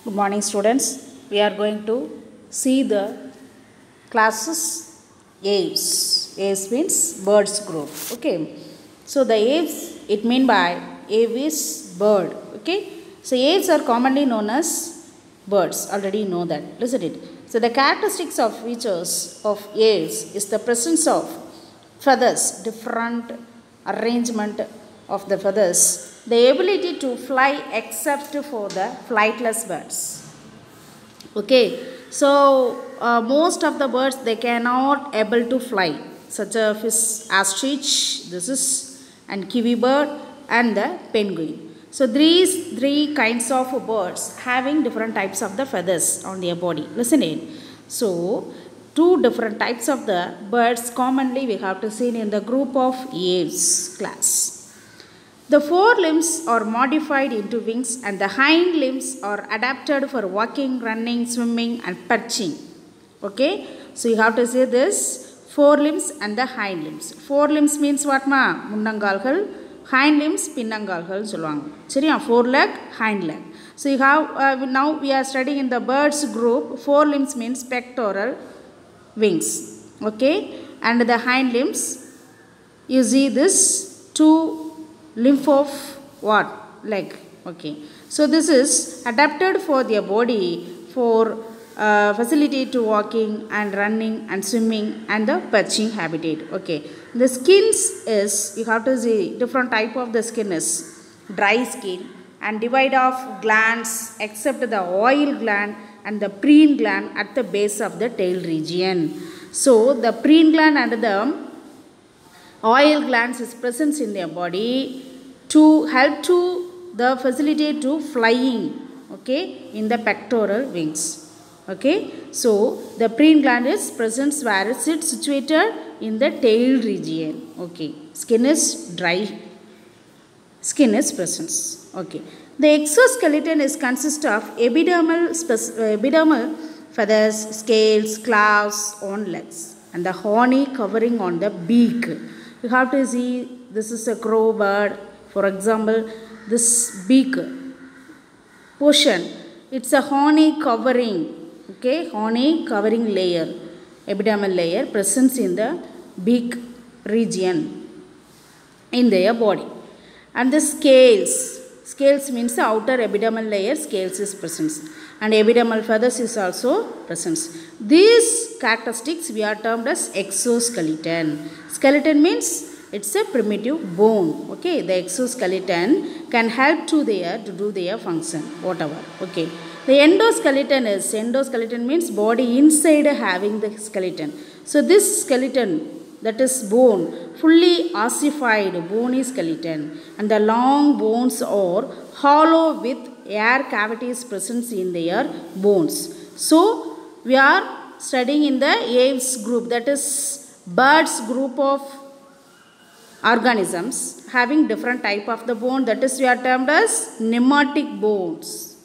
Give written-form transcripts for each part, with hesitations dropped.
Good morning, students. We are going to see the classes aves. Aves means birds group. Okay. So the aves, it mean by ave is bird. Okay. So aves are commonly known as birds. Already know that. Listen it. So the characteristics of features of aves is the presence of feathers, different arrangement of the feathers, the ability to fly except for the flightless birds. Okay, so most of the birds they cannot able to fly, such as fish, ostrich, this is, and kiwi bird and the penguin. So these three kinds of birds having different types of the feathers on their body. Listen in. So two different types of the birds commonly we have to see in the group of aves class. The forelimbs are modified into wings and the hind limbs are adapted for walking, running, swimming and perching. Okay, so you have to say this forelimbs and the hind limbs. Forelimbs means what ma? Munnangalgal. Hind limbs pinnangalgal solluvaanga. Seriya, foreleg, hind leg. So you have now we are studying in the birds group. Forelimbs means pectoral wings. Okay, and the hind limbs, you see this two lymph of what? Leg. Okay. So this is adapted for their body for facility to walking and running and swimming and the perching habitat. Okay. The skins is, you have to see different type of the skin is dry skin and divide of glands except the oil gland and the preen gland at the base of the tail region. So the preen gland and the oil glands is present in their body to help to the facilitate to flying, okay, in the pectoral wings. Okay, so the preen gland is present where is it situated in the tail region. Okay, skin is dry, skin is present. Okay, the exoskeleton is consist of epidermal feathers, scales, claws on legs and the horny covering on the beak. You have to see this is a crow bird. For example, this beak portion, it's a horny covering, okay, horny covering layer, epidermal layer present in the beak region in their body. And the scales means the outer epidermal layer, scales is present and epidermal feathers is also present. These characteristics we are termed as exoskeleton. Skeleton means it's a primitive bone. Okay, the exoskeleton can help to do their function, whatever. Okay, the endoskeleton means body inside having the skeleton. So this skeleton, that is bone, fully ossified bony skeleton, and the long bones are hollow with air cavities present in their bones. So we are studying in the aves group, that is birds group of organisms having different type of the bone, that is we are termed as pneumatic bones.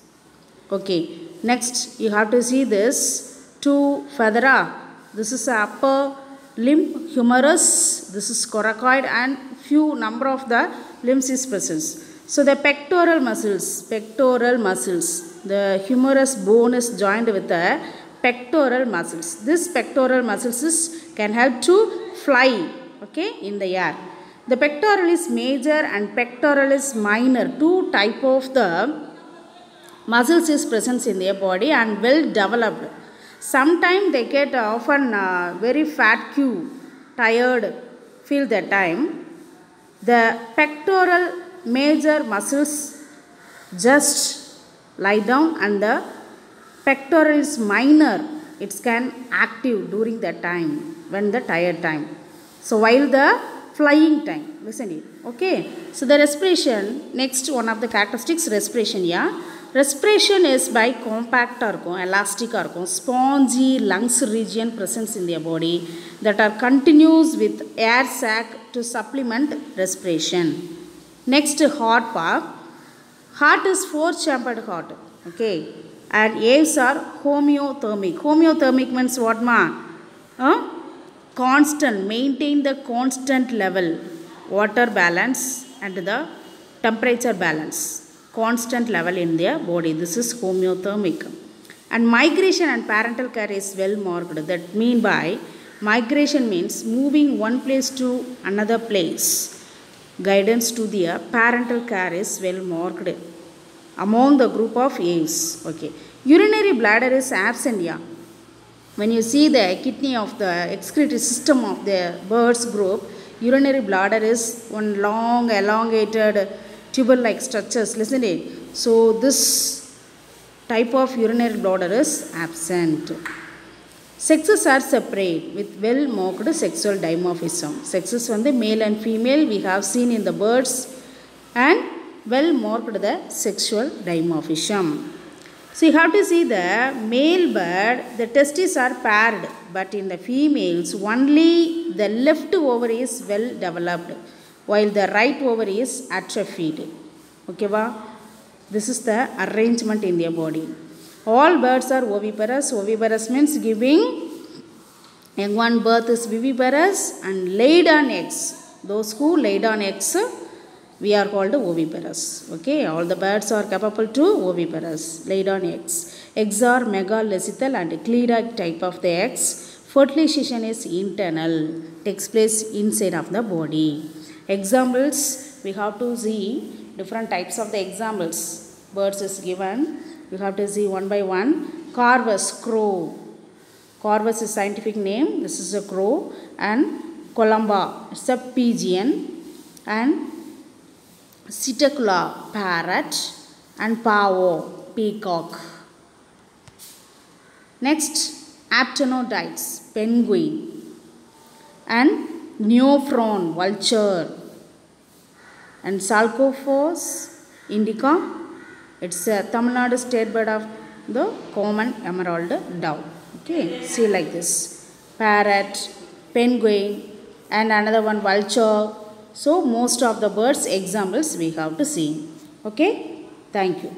Okay, next you have to see this two feathera. This is the upper limb humerus, this is coracoid and few number of the limbs is present. So the pectoral muscles, the humerus bone is joined with the pectoral muscles. This pectoral muscles can help to fly, okay, in the air. The pectoralis major and pectoralis minor, two type of the muscles is present in their body and well developed. Sometimes they get often very fatigue, tired, feel that time. The pectoral major muscles just lie down and the pectoralis minor, it can active during that time when the tired time. So while the flying time, listen it. Okay, so the respiration, next one of the characteristics, respiration. Yeah, respiration is by compact or elastic or spongy lungs region present in their body that are continuous with air sac to supplement respiration. Next, heart part. Heart is four-chambered heart. Okay, and aves are homeothermic. Homeothermic means what ma? Constant, maintain the constant level, water balance and the temperature balance. constant level in their body. This is homeothermic. And migration and parental care is well marked. That mean by migration means moving one place to another place. Guidance to their parental care is well marked among the group of aves. Okay. Urinary bladder is absent. Yeah. When you see the kidney of the excretory system of the birds group, urinary bladder is one long elongated tubal-like structures. Listen it. So this type of urinary bladder is absent. Sexes are separate with well marked sexual dimorphism. Sexes from the male and female we have seen in the birds, and well marked the sexual dimorphism. So you have to see the male bird, the testes are paired, but in the females only the left ovary is well developed while the right ovary is atrophied. Okay, this is the arrangement in their body. All birds are oviparous. Oviparous means giving young one birth is viviparous and laid on eggs. Those who laid on eggs, we are called oviparous. Okay, all the birds are capable to oviparous, laid on eggs. Eggs are megalocithal and cleidoid type of the eggs. Fertilization is internal, takes place inside of the body. Examples, we have to see different types of the examples. Birds is given. We have to see one by one. Corvus, crow. Corvus is scientific name. This is a crow. And Columba, it's a pigeon. And Cetacula, parrot. And Pavo, peacock. Next, Aptenodytes, penguin. And Neophron, vulture. And Salcophos indica, it's a Tamil Nadu state bird of the common emerald dove. Okay, see like this. Parrot, penguin, and another one vulture. So most of the birds examples we have to see. Okay, thank you.